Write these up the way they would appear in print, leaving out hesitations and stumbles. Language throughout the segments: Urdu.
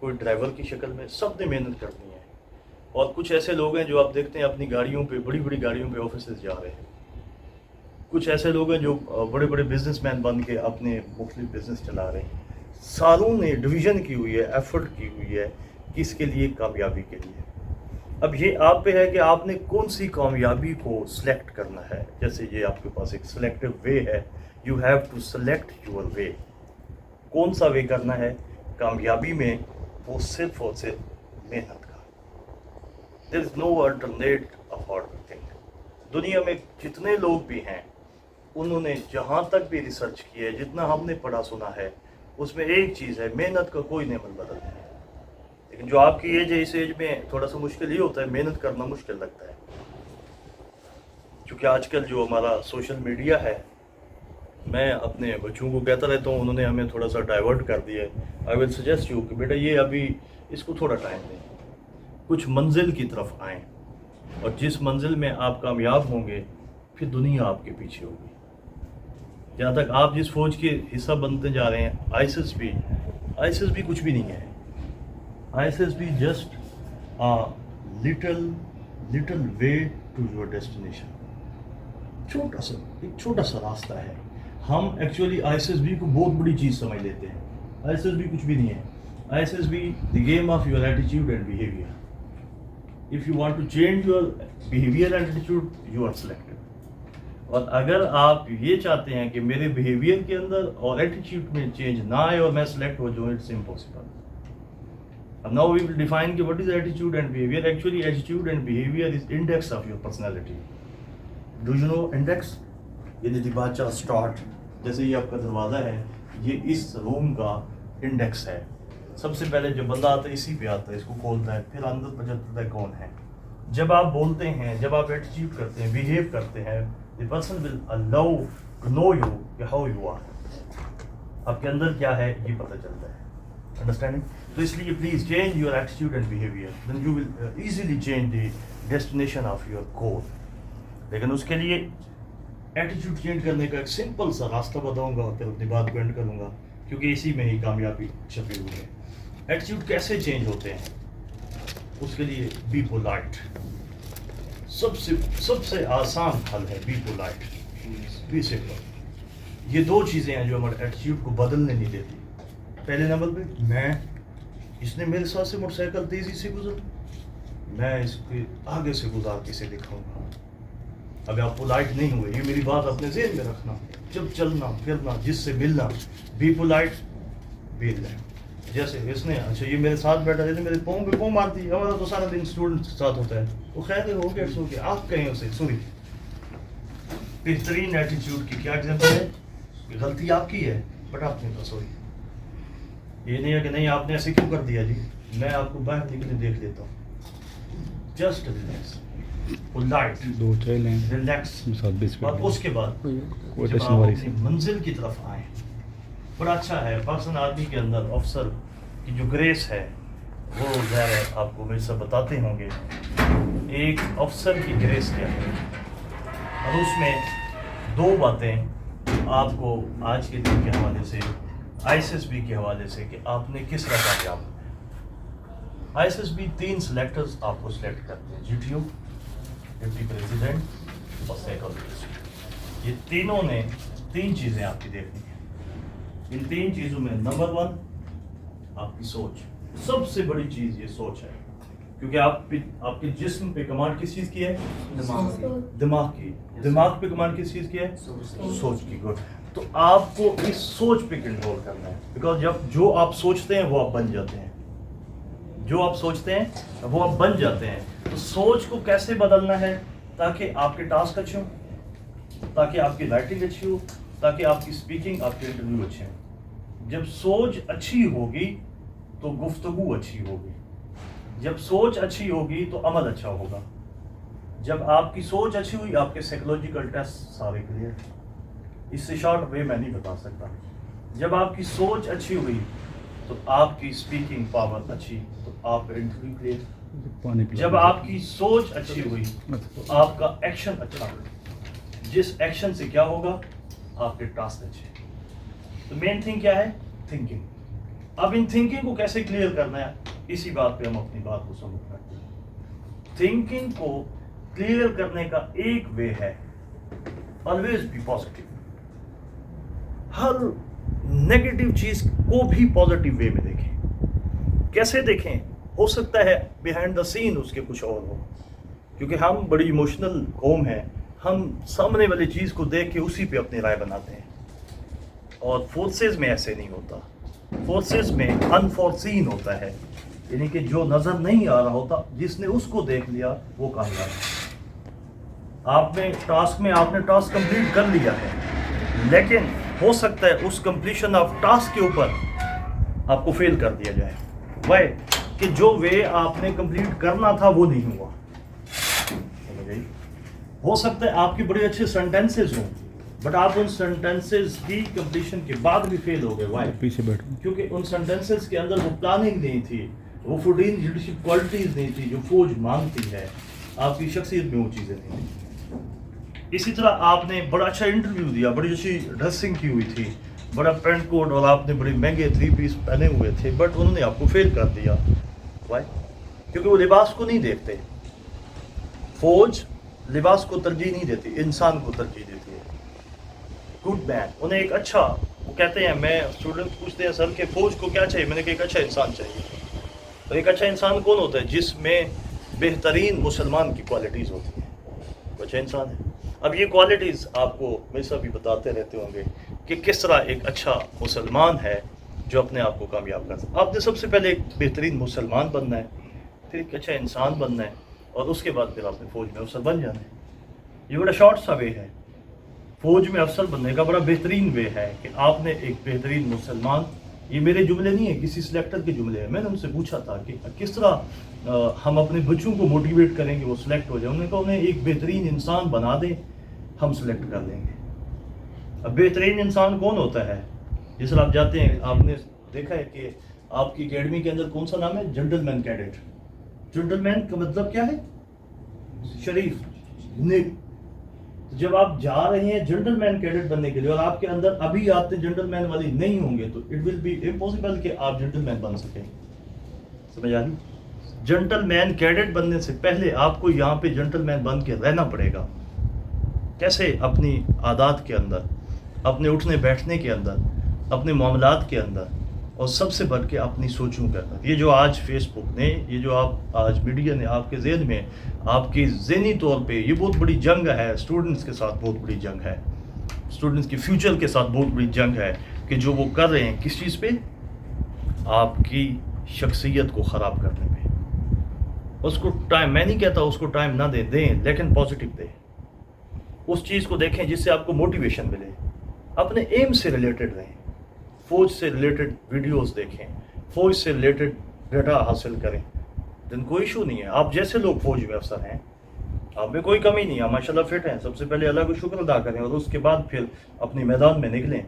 کوئی ڈرائیور کی شکل میں، سب نے محنت کرنی ہے. اور کچھ ایسے لوگ ہیں جو آپ دیکھتے ہیں اپنی گاڑیوں پہ، بڑی بڑی گاڑیوں پہ آفیسز جا رہے ہیں. کچھ ایسے لوگ ہیں جو بڑے بڑے بزنس مین بن کے اپنے مختلف بزنس چلا رہے ہیں. سالوں نے ڈویژن کی ہوئی ہے، ایفرٹ کی ہوئی ہے کس کے لیے؟ کامیابی کے لیے. اب یہ آپ پہ ہے کہ آپ نے کون سی کامیابی کو سلیکٹ کرنا ہے. جیسے یہ آپ کے پاس ایک سلیکٹیو وے ہے، you have to select your way. کون سا وے کرنا ہے کامیابی میں؟ وہ صرف اور صرف محنت کا. دیر از نو الٹرنیٹ آف ہارڈ ورکنگ. دنیا میں جتنے لوگ بھی ہیں انہوں نے جہاں تک بھی ریسرچ کی ہے، جتنا ہم نے پڑھا سنا ہے، اس میں ایک چیز ہے، محنت کا کوئی نعمت بدل نہیں ہے. لیکن جو آپ کی ایج ہے، اس ایج میں تھوڑا سا مشکل یہ ہوتا ہے، محنت کرنا مشکل لگتا ہے. کیونکہ آج کل جو ہمارا سوشل میڈیا ہے، میں اپنے بچوں کو کہتا رہتا ہوں، انہوں نے ہمیں تھوڑا سا ڈائیورٹ کر دیا ہے. آئی ول سجیسٹ یو کہ بیٹا یہ ابھی اس کو تھوڑا ٹائم دیں، کچھ منزل کی طرف آئیں، اور جس منزل میں آپ کامیاب ہوں گے پھر دنیا آپ کے پیچھے ہوگی. جہاں تک آپ جس فوج کے حصہ بنتے جا رہے ہیں، آئیسس بھی کچھ بھی نہیں ہے. آئیسس بھی just little way to your destination. ایک چھوٹا سا راستہ ہے. ہم ایکچولی آئیسس بھی کو بہت بڑی چیز سمجھ لیتے ہیں. آئیسس بھی کچھ بھی نہیں ہے. آئیسس بھی the game of your attitude and behaviour. If you want to change your behavior and attitude, you are selected. اور اگر آپ یہ چاہتے ہیں کہ میرے بیہیویئر کے اندر اور ایٹیٹیوڈ میں چینج نہ آئے اور میں سلیکٹ ہو جاؤں، اٹس امپاسبل. اب now we will define کہ what is attitude and behavior. Actually attitude and behavior is index of your personality. Do you know index? یہ دیباچہ اسٹارٹ، جیسے یہ آپ کا دروازہ ہے، یہ اس روم کا انڈیکس ہے. سب سے پہلے جب بندہ آتا ہے اسی پہ آتا ہے، اس کو کھولتا ہے، پھر اندر پتہ چلتا ہے کون ہے. جب آپ بولتے ہیں، جب آپ ایٹیٹیوڈ کرتے ہیں، بیہیو کرتے ہیں، the person will allow to know you کہ how you are. آپ کے اندر کیا ہے یہ پتہ چلتا ہے. Understanding? تو اس لیے please change your attitude and behavior. Then you will easily change the destination of your goal. لیکن اس کے لیے ایٹیٹیوڈ چینج کرنے کا ایک سمپل سا راستہ بتاؤں گا، پھر اپنی بات کو اینڈ کروں گا، کیونکہ اسی میں ہی کامیابی چھپی ہوئی ہے. ایٹیٹیوڈ کیسے چینج ہوتے ہیں؟ اس کے لیے بی پولائٹ. سب سے آسان حل ہے بی پولائٹ، بی سمپل. یہ دو چیزیں ہیں جو ہمارے ایٹیٹیوڈ کو بدلنے نہیں دیتی. پہلے نمبر پہ اس نے میرے ساتھ سے موٹر سائیکل تیزی سے گزر، میں اس کے آگے سے گزار کے اسے دکھاؤں گا. اب آپ پولائٹ نہیں ہوئے، یہ میری بات اپنے ذہن میں رکھنا. جب چلنا پھرنا، جس سے ملنا، بی پولائٹ بی ریلیکس. جیسے اس نے اچھا یہ میرے ساتھ بیٹھا، جیسے میرے پاؤں پہ پاؤں مارتی ہے. ہمارا تو سارا دن اسٹوڈنٹ ساتھ ہوتا ہے، وہ خیر ہو گیا سو کے آپ کہیں اسے سوری. بہترین ایٹیٹیوڈ کی کیا ایگزامپل ہے؟ غلطی آپ کی ہے بٹ آپ نے کہا سوری. یہ نہیں ہے کہ نہیں آپ نے ایسے کیوں کر دیا، جی میں آپ کو باہر نکلے دیکھ لیتا ہوں. Just relax, polite, relax. اور اس کے بعد جب آپ اپنی منزل کی طرف آئیں، بڑا اچھا ہے پرسن آدمی کے اندر افسر کی جو گریس ہے وہ ظاہر ہے آپ کو میرے سے بتاتے ہوں گے. ایک افسر کی گریس کیا ہے، اور اس میں دو باتیں آپ کو آج کے دن کے حوالے سے، آئی ایس ایس بی کے حوالے سے کہ آپ نے کس طرح کامیاب ہو. آئی ایس ایس بی 3 سلیکٹرز آپ کو سلیکٹ کرتے ہیں، G T O, deputy president اور سائیکالوجسٹ. یہ تینوں نے 3 چیزیں آپ کی دیکھنی ہیں. ان 3 چیزوں میں نمبر 1 آپ کی سوچ. سب سے بڑی چیز یہ سوچ ہے، کیونکہ آپ کے جسم پہ کمانڈ کس چیز کی ہے؟ دماغ کی. دماغ پہ کمانڈ کس چیز کی ہے؟ سوچ کی. گڈ. تو آپ کو اس سوچ پہ کنٹرول کرنا ہے، بیکاز جب جو آپ سوچتے ہیں وہ آپ بن جاتے ہیں. جو آپ سوچتے ہیں وہ آپ بن جاتے ہیں. تو سوچ کو کیسے بدلنا ہے تاکہ آپ کے ٹاسک اچھے ہوں، تاکہ آپ کی رائٹنگ اچھی ہو، تاکہ آپ کی اسپیکنگ، آپ کے انٹرویو اچھے ہیں. جب سوچ اچھی ہوگی تو گفتگو اچھی ہوگی. جب سوچ اچھی ہوگی تو عمل اچھا ہوگا. جب آپ کی سوچ اچھی ہوئی، آپ کے سائیکولوجیکل ٹیسٹ سارے کلیئر. اس سے شارٹ وے میں نہیں بتا سکتا. جب آپ کی سوچ اچھی ہوئی تو آپ کی اسپیکنگ پاور اچھی، تو آپ کا انٹرویو کلیئر. جب آپ کی سوچ اچھی ہوئی تو آپ کا ایکشن اچھا ہوگا. جس ایکشن سے کیا ہوگا؟ آپ کے ٹاسک اچھے. تو مین تھنگ کیا ہے؟ تھنکنگ. اب ان تھنکنگ کو کیسے کلیئر کرنا ہے، اسی بات پہ ہم اپنی بات کو سمجھ کرتے ہیں. تھنکنگ کو کلیئر کرنے کا ایک وے ہے آلویز بی پازیٹیو. ہر نیگیٹو چیز کو بھی پازیٹیو وے میں دیکھیں. کیسے دیکھیں؟ ہو سکتا ہے بیہائنڈ دا سین اس کے کچھ اور ہو، کیونکہ ہم بڑی ایموشنل قوم ہیں. ہم سامنے والی چیز کو دیکھ کے اسی پہ اپنی رائے بناتے ہیں، اور فورسز میں ایسے نہیں ہوتا. فورسز میں انفورسین ہوتا ہے، یعنی کہ جو نظر نہیں آ رہا ہوتا، جس نے اس کو دیکھ لیا وہ کامیاب ہے. آپ نے ٹاسک کمپلیٹ کر لیا ہے، لیکن ہو سکتا ہے اس کمپلیشن آف ٹاسک کے اوپر آپ کو فیل کر دیا جائے. وائی؟ کہ جو وے آپ نے کمپلیٹ کرنا تھا وہ نہیں ہوا. ہو سکتا ہے آپ کے بڑے اچھے سینٹینسز ہوں، بٹ آپ ان سینٹینسز کی کمپلیشن کے بعد بھی فیل ہو گئے. وائی؟ پیچھے بیٹھو. کیونکہ ان سینٹینسز کے اندر وہ پلاننگ نہیں تھی، وہ 14 لیڈرشپ کوالٹیز نہیں تھی جو فوج مانگتی ہے. آپ کی شخصیت میں وہ چیزیں نہیں تھیں. اسی طرح آپ نے بڑا اچھا انٹرویو دیا، بڑی اچھی ڈریسنگ کی ہوئی تھی، بڑا پینٹ کوٹ اور آپ نے بڑے مہنگے 3 پیس پہنے ہوئے تھے، بٹ انہوں نے آپ کو فیل کر دیا. وائی؟ کیونکہ وہ لباس کو نہیں دیکھتے. فوج لباس کو ترجیح نہیں دیتی، انسان کو ترجیح دیتی ہے. گڈ مین، انہیں ایک اچھا، وہ کہتے ہیں، میں اسٹوڈنٹ پوچھتے ہیں سر کہ فوج کو کیا چاہیے، میں نے کہا ایک اچھا انسان چاہیے. اور ایک اچھا انسان کون ہوتا ہے؟ جس میں بہترین مسلمان کی کوالٹیز ہوتی ہیں. وہ اچھا انسان ہے. اب یہ کوالٹیز آپ کو ہمیشہ بھی بتاتے رہتے ہوں گے کہ کس طرح ایک اچھا مسلمان ہے جو اپنے آپ کو کامیاب کر سکتا. آپ نے سب سے پہلے ایک بہترین مسلمان بننا ہے، پھر ایک اچھا انسان بننا ہے، اور اس کے بعد پھر آپ نے فوج میں افسر بن جانا ہے. یہ بڑا شارٹ سا وے ہے. فوج میں افسر بننے کا بڑا بہترین وے ہے کہ آپ نے ایک بہترین مسلمان، یہ میرے جملے نہیں ہیں، کسی سلیکٹر کے جملے ہیں. میں نے ان سے پوچھا تھا کہ کس طرح ہم اپنے بچوں کو موٹیویٹ کریں گے وہ سلیکٹ ہو جائیں. انہوں نے کہا انہیں ایک بہترین انسان بنا دیں، ہم سلیکٹ کر لیں گے. اب بہترین انسان کون ہوتا ہے؟ جس طرح آپ جاتے ہیں، آپ نے دیکھا ہے کہ آپ کی اکیڈمی کے اندر کون سا نام ہے؟ جنٹل مین کیڈٹ. جنٹل مین کا مطلب کیا ہے؟ شریف، نیک. جب آپ جا رہے ہیں جنٹل مین کیڈٹ بننے کے لیے اور آپ کے اندر ابھی آپ جنٹل مین والی نہیں ہوں گے تو اٹ ول بی امپاسبل کہ آپ جنٹل مین بن سکیں. سمجھ آ رہی؟ جنٹل مین کیڈٹ بننے سے پہلے آپ کو یہاں پہ جنٹل مین بن کے رہنا پڑے گا. کیسے؟ اپنی عادات کے اندر، اپنے اٹھنے بیٹھنے کے اندر، اپنے معاملات کے اندر، اور سب سے بڑھ کے اپنی سوچوں کے اندر. یہ جو آج فیس بک نے، یہ جو آپ آج میڈیا نے آپ کے ذہن میں، آپ کی ذہنی طور پہ یہ بہت بڑی جنگ ہے. اسٹوڈنٹس کے ساتھ بہت بڑی جنگ ہے، اسٹوڈنٹس کی فیوچر کے ساتھ بہت بڑی جنگ ہے کہ جو وہ کر رہے ہیں کس چیز پہ؟ آپ کی شخصیت کو خراب کرنے پہ. اس کو ٹائم، میں نہیں کہتا اس کو ٹائم نہ دیں، لیکن پازیٹیو دیں. اس چیز کو دیکھیں جس سے آپ کو موٹیویشن ملے. اپنے ایم سے ریلیٹڈ رہیں. فوج سے ریلیٹڈ ویڈیوز دیکھیں، فوج سے ریلیٹڈ ڈیٹا حاصل کریں. دن کوئی ایشو نہیں ہے. آپ جیسے لوگ فوج میں افسر ہیں، آپ میں کوئی کمی نہیں ہے، ماشاءاللہ فٹ ہیں. سب سے پہلے اللہ کو شکر ادا کریں اور اس کے بعد پھر اپنی میدان میں نکلیں.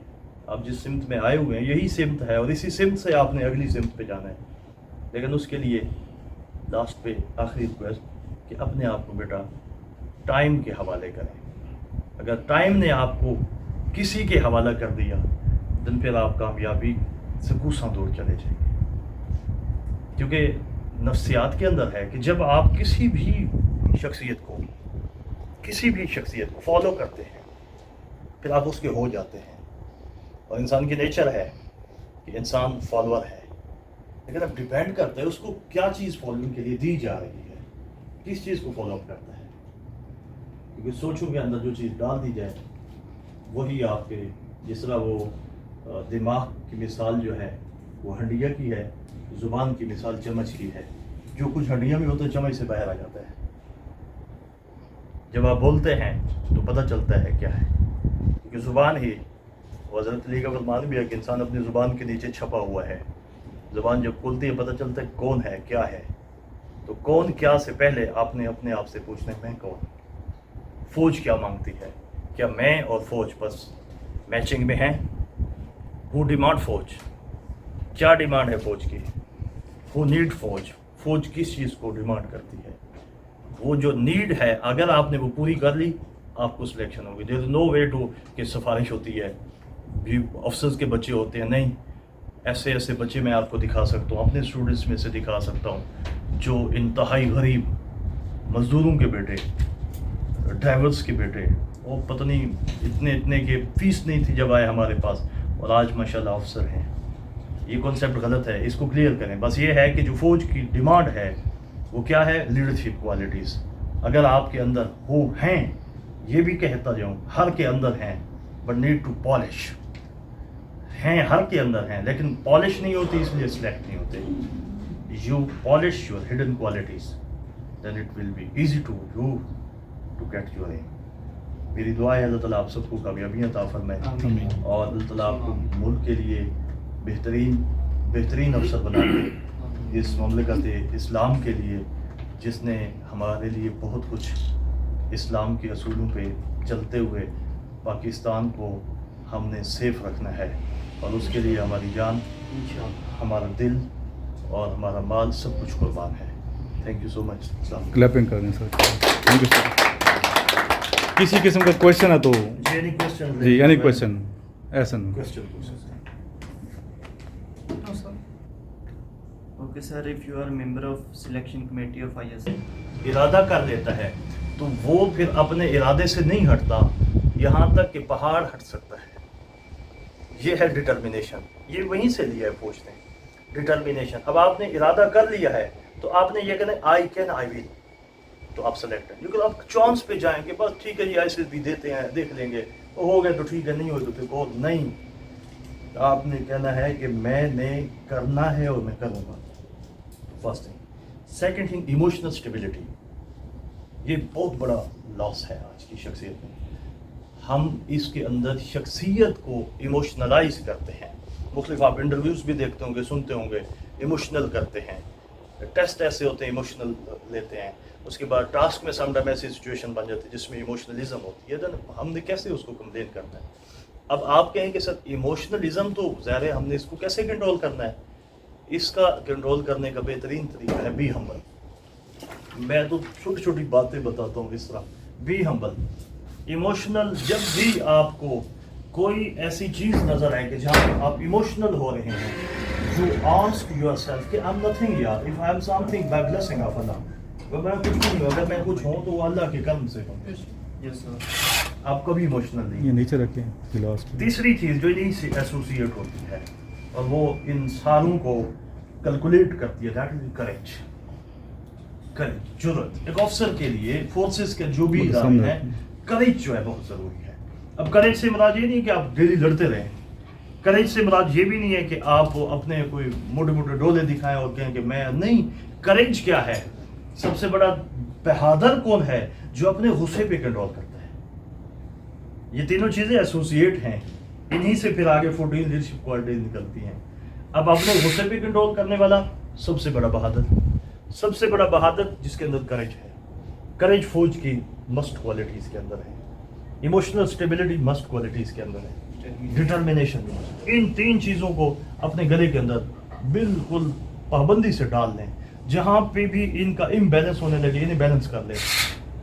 آپ جس سمت میں آئے ہوئے ہیں یہی سمت ہے، اور اسی سمت سے آپ نے اگلی سمت پہ جانا ہے. لیکن اس کے لیے لاسٹ پہ آخری ریکویسٹ کہ اپنے آپ کو بیٹا ٹائم کے حوالے کریں. اگر ٹائم نے آپ کو کسی کے حوالہ کر دیا دن پھر آپ کامیابی سے کوساں دور چلے جائیں گے. کیونکہ نفسیات کے اندر ہے کہ جب آپ کسی بھی شخصیت کو فالو کرتے ہیں پھر آپ اس کے ہو جاتے ہیں. اور انسان کی نیچر ہے کہ انسان فالوور ہے، لیکن اب ڈیپینڈ کرتا ہے اس کو کیا چیز فالوئنگ کے لیے دی جا رہی ہے، کس چیز کو فالو اپ کرتا ہے. کیونکہ سوچوں کے اندر جو چیز ڈال دی جائے وہی آپ کے، جس طرح وہ دماغ کی مثال جو ہے وہ ہنڈیا کی ہے، زبان کی مثال چمچ کی ہے. جو کچھ ہنڈیا میں ہوتا ہے چمچ سے باہر آ جاتا ہے. جب آپ بولتے ہیں تو پتہ چلتا ہے کیا ہے، کیونکہ زبان ہی، حضرت علی کا فرمان بھی ہے کہ انسان اپنی زبان کے نیچے چھپا ہوا ہے. زبان جب کھلتی ہے پتہ چلتا ہے کون ہے کیا ہے. تو کون کیا سے پہلے آپ نے اپنے آپ سے پوچھنا ہے میں کون. فوج کیا مانگتی ہے؟ کیا میں اور فوج بس میچنگ میں ہیں؟ ہو ڈیمانڈ فوج؟ کیا ڈیمانڈ ہے فوج کی؟ ہو نیڈ فوج؟ فوج کس چیز کو ڈیمانڈ کرتی ہے؟ وہ جو نیڈ ہے اگر آپ نے وہ پوری کر لی آپ کو سلیکشن ہوگی. دیر از نو وے ٹو کہ سفارش ہوتی ہے بھی افسرز کے بچے ہوتے ہیں. نہیں، ایسے ایسے بچے میں آپ کو دکھا سکتا ہوں، اپنے اسٹوڈنٹس میں سے دکھا سکتا ہوں جو انتہائی غریب مزدوروں کے بیٹے، ڈرائیورس کے بیٹے، وہ پتہ نہیں اتنے کہ فیس نہیں تھی جب آئے ہمارے پاس، اور آج ماشاءاللہ افسر ہیں. یہ کانسیپٹ غلط ہے، اس کو کلیئر کریں. بس یہ ہے کہ جو فوج کی ڈیمانڈ ہے وہ کیا ہے؟ Leadership qualities. اگر آپ کے اندر وہ ہیں، یہ بھی کہتا جاؤں ہر کے اندر ہیں، بٹ نیڈ ٹو پالش. ہیں ہر کے اندر ہیں لیکن پالش نہیں ہوتی، اس لیے سلیکٹ نہیں ہوتے. You polish your hidden qualities then it will be easy to you to get your aim. میری دعا ہے اللہ تعالیٰ آپ سب کو کامیابیاں عطا فرمائے، اور اللہ تعالیٰ آپ کو ملک کے لیے بہترین افسر بنا دے اس مملکت اسلام کے لیے، جس نے ہمارے لیے بہت کچھ اسلام کے اصولوں پہ چلتے ہوئے پاکستان کو ہم نے سیف رکھنا ہے، اور اس کے لیے ہماری جان، ہمارا دل اور ہمارا مال سب کچھ قربان ہے. Thank you so much. Clapping کر دیں سر. Thank you sir. کسی قسم کا کویشچن ہے تو جی، اینی کویشچن ایسا okay sir, if you are member of selection committee of IS ارادہ کر لیتا ہے تو وہ پھر اپنے ارادے سے نہیں ہٹتا، یہاں تک کہ پہاڑ ہٹ سکتا ہے. یہ ہے ڈٹرمینیشن. یہ وہیں سے لیا ہے فوج نے، ڈٹرمینیشن. اب آپ نے ارادہ کر لیا ہے تو آپ نے یہ کہنا آئی کین آئی ول، تو آپ سلیکٹ ہیں. لیکن آپ چانس پہ جائیں گے، بس ٹھیک ہے جی ایسے بھی دیتے ہیں، دیکھ لیں گے، ہو گئے تو ٹھیک ہے، نہیں ہوئے تو پھر بہت نہیں. آپ نے کہنا ہے کہ میں نے کرنا ہے اور میں کروں گا. First thing. Second thing, emotional stability. یہ بہت بڑا لاس ہے آج کی شخصیت میں. ہم اس کے اندر شخصیت کو ایموشنلائز کرتے ہیں. مختلف آپ انٹرویوز بھی دیکھتے ہوں گے، سنتے ہوں گے، ایموشنل کرتے ہیں. ٹیسٹ ایسے ہوتے ہیں ایموشنل لیتے ہیں. اس کے بعد ٹاسک میں سم ٹائم ایسی سچویشن بن جاتی ہے جس میں ایموشنلزم ہوتی ہے. دین ہم نے کیسے اس کو کمپلین کرنا ہے؟ اب آپ کہیں کہ سر ایموشنلزم تو ظاہر ہے، ہم نے اس کو کیسے کنٹرول کرنا ہے؟ اس کا کنٹرول کرنے کا بہترین طریقہ ہے بی ہمبل. میں تو چھوٹی چھوٹی باتیں بتاتا ہوں اس طرح. Be humble. ایموشنل، جب بھی آپ کو کوئی ایسی چیز نظر آئے کہ جہاں آپ ایموشنل ہو رہے ہیں، یو آسک یور سیلف کہ آئی ایم نتھنگ یار، if I am something by blessing of Allah. میں کچھ نہیں ہوں، اگر میں کچھ ہوں تو وہ اللہ کے کرم سے ہوں. آپ کبھی ایموشنل نہیں. یہ نیچے رکھیں گلاس. تیسری چیز جو انہیں سے ایسوسیٹ ہوتی ہے اور وہ ان ساروں کو کیلکولیٹ کرتی ہے، دیٹ از کریج. کریج، جرأت. ایک افسر کے لیے فورسز کے جو بھی ادارے ہیں، کریج جو ہے بہت ضروری ہے. اب کریج سے مراد یہ نہیں کہ آپ ڈیلی لڑتے رہیں. کریج سے مراد یہ بھی نہیں ہے کہ آپ اپنے کوئی موٹے موٹے ڈولے دکھائیں اور کہیں کہ میں نہیں. کریج کیا ہے؟ سب سے بڑا بہادر کون ہے؟ جو اپنے غصے پہ کنٹرول کرتا ہے. یہ تینوں چیزیں ایسوسیٹ ہیں، انہی سے پھر آگے 14 لیڈرشپ کوالٹیز نکلتی ہیں. اب اپنے غصے پہ کنٹرول کرنے والا سب سے بڑا بہادر، سب سے بڑا بہادر جس کے اندر کریج ہے. کریج فوج کی مسٹ کوالٹیز کے اندر ہے. ایموشنل اسٹیبلٹی مسٹ کوالٹیز کے اندر ہے. ڈٹرمینیشن. ان تین چیزوں کو اپنے گلے کے اندر بالکل پابندی سے ڈال لیں. جہاں پہ بھی ان کا امبیلنس ہونے لگے انہیں بیلنس کر لیں.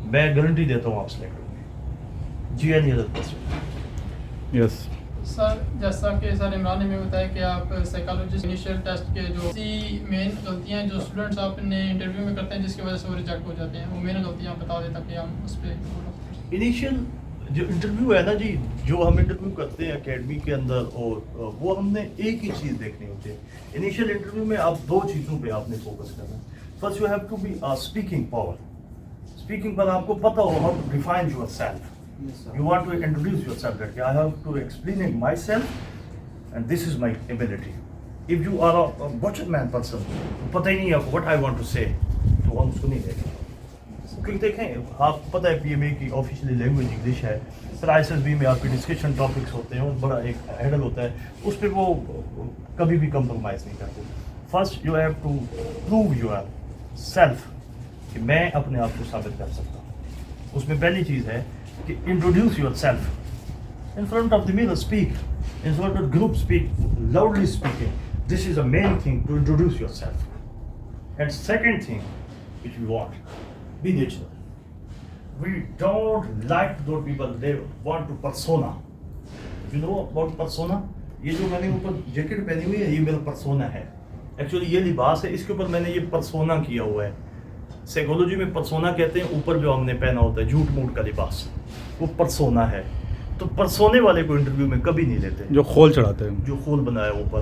میں گارنٹی دیتا ہوں آپ سلیکٹ ہوں گے. جی اینی ادر کوسچن؟ یس سر، جیسا کہ سر عمران نے میں بتایا کہ آپ سائیکالوجسٹ انیشیل ٹیسٹ کے جو مین غلطیاں جو اسٹوڈنٹس آپ نے انٹرویو میں کرتے ہیں جس کی وجہ سے وہ ریجیکٹ ہو جاتے ہیں، وہ مین غلطیاں بتا دیں تاکہ ہم اس پہ. انیشیل جو انٹرویو ہے نا جی، جو ہم انٹرویو کرتے ہیں اکیڈمی کے اندر، اور وہ ہم نے ایک ہی چیز دیکھنی ہوتی ہے. انیشیل انٹرویو میں آپ دو چیزوں پہ آپ نے فوکس کرنا ہے. First you have to be speaking power. Speaking پر آپ کو پتہ ہو how to define yourself. You want to introduce yourself, that I have to explain it myself and this is my ability. If you are a watchman person, پتہ ہی نہیں ہے what I want to say, تو ہم اس کو نہیں دیکھیں. کیونکہ دیکھیں آپ کو پتہ ہے پی ایم اے کی آفیشلی لینگویج انگلش ہے. پھر آئی ایس ایس بی میں آپ کے ڈسکشن ٹاپکس ہوتے ہیں اور بڑا ایک ہیڈل ہوتا ہے، اس پہ وہ کبھی بھی کمپرومائز نہیں کرتے. First you have to prove yourself کہ میں اپنے آپ کو ثابت کر سکتا ہوں. اس میں پہلی چیز ہے کہ introduce yourself in front of the mirror. Speak in front of group, speak loudly. Speaking, this is the main thing, to introduce yourself. And second thing which we want, be natural. We don't like those people, they want to persona. You know about persona? یہ جو میں نے اوپر جیکٹ پہنی ہوئی ہے یہ میرا پرسونا ہے. ایکچولی یہ لباس ہے, اس کے اوپر میں نے یہ پرسونا کیا ہوا ہے. سائیکالوجی میں پرسونا کہتے ہیں اوپر جو ہم نے پہنا ہوتا ہے جھوٹ موٹ کا لباس, وہ پرسونا ہے. تو پرسونے والے کو انٹرویو میں کبھی نہیں لیتے, جو خول چڑھاتے ہیں. جو خول بنایا اوپر.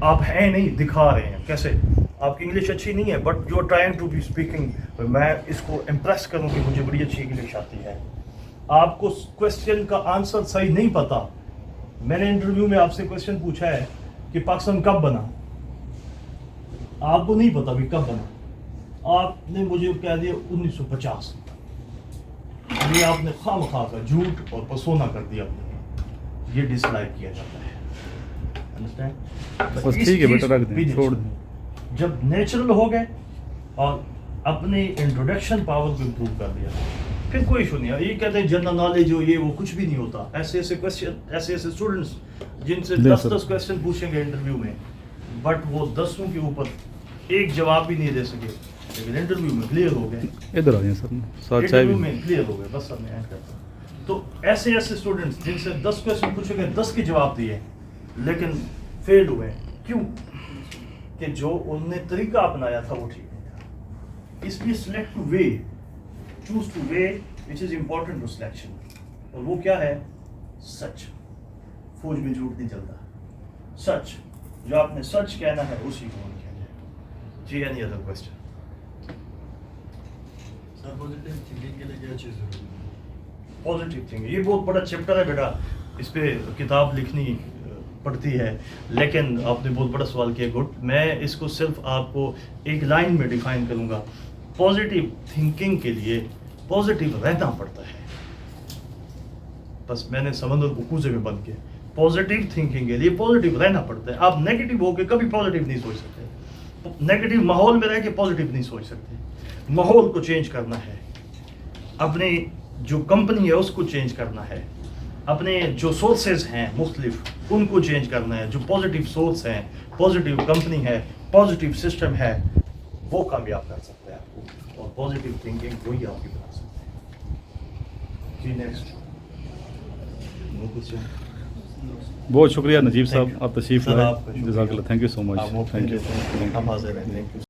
آپ ہیں نہیں, دکھا رہے ہیں. کیسے؟ آپ کی انگلش اچھی نہیں ہے but you are trying to be speaking, میں اس کو امپریس کروں کہ مجھے بڑی اچھی انگلش آتی ہے. آپ کو کوشچن کا آنسر صحیح نہیں پتا. میں نے انٹرویو میں آپ سے کوشچن پوچھا ہے کہ پاکستان کب بنا, آپ کو نہیں پتا بھی کب بنا, آپ نے مجھے کہہ دیا 1950. یہ آپ نے خواہ مخواہ کا جھوٹ اور پرسونا کر دیا. یہ ڈس لائک کیا جاتا ہے. بس ٹھیک ہے بیٹا, رکھ دیں, چھوڑ دیں. جب نیچرل ہو گئے اور اپنی انٹروڈکشن پاور کو امپروو کر دیا پھر کوئی ایشو نہیں ہے. یہ کہتے ہیں جنرل نالج ہو, یہ وہ کچھ بھی نہیں ہوتا. ایسے ایسے کوشچن, ایسے ایسے اسٹوڈنٹس جن سے 10 کوشچن پوچھیں گے انٹرویو میں بٹ وہ 10 کے اوپر ایک جواب بھی نہیں دے سکے, لیکن انٹرویو میں کلیئر ہو گئے. ادھر آ جائیں سر, ساتھ چائے انٹرویو بھی. میں کلیئر ہو گئے. بس سر میں ایڈ کرتا ہوں. تو ایسے ایسے اسٹوڈنٹس جن سے 10 کوشچن پوچھے گئے 10 کے جواب دیے لیکن فیل ہوئے. کیوں؟ کہ جو انہوں نے طریقہ اپنایا تھا وہ ٹھیک نہیں تھا. اس لیے select to way, choose to way which is important to selection. اور وہ کیا ہے؟ سچ. فوج میں جھوٹ نہیں چلتا. سچ, جو آپ نے سچ کہنا ہے اسی کو کہنا ہے. جی اینی ادر کوسچن؟ سر پازیٹیو تھنکنگ کے لیے کیا چیز ضروری ہے؟ پازیٹیو تھنکنگ یہ بہت بڑا چیپٹر ہے بیٹا, اس پہ کتاب لکھنی پڑتی ہے. لیکن آپ نے بہت بڑا سوال کیا. گڈ, میں اس کو صرف آپ کو ایک لائن میں ڈیفائن کروں گا. پازیٹیو تھنکنگ کے لیے پازیٹیو رہنا پڑتا ہے. بس میں نے سمندر کو کوزے میں بند کیا. پازیٹیو تھنکنگ کے لیے پازیٹیو رہنا پڑتا ہے. آپ نیگیٹو ہو کے کبھی پازیٹیو نہیں سوچ سکتے. نیگیٹو ماحول میں رہ کے پازیٹیو نہیں سوچ سکتے. ماحول کو چینج کرنا ہے, اپنی جو کمپنی ہے اس کو چینج کرنا ہے, اپنے جو سورسز ہیں مختلف ان کو چینج کرنا ہے. جو پازیٹیو سورس ہیں, پازیٹیو کمپنی ہے, پازیٹیو سسٹم ہے, وہ کامیاب کر سکتا ہے آپ کو. اور پازیٹیو تھنکنگ وہی آپ کی بنا سکتے ہیں. جی نیکسٹ. بہت شکریہ نجیب صاحب, آپ تشریف سر لائے. آپ کا شکریہ. جزاک اللہ, تھینک یو سو مچ. ہم حاضر ہیں. Thank you.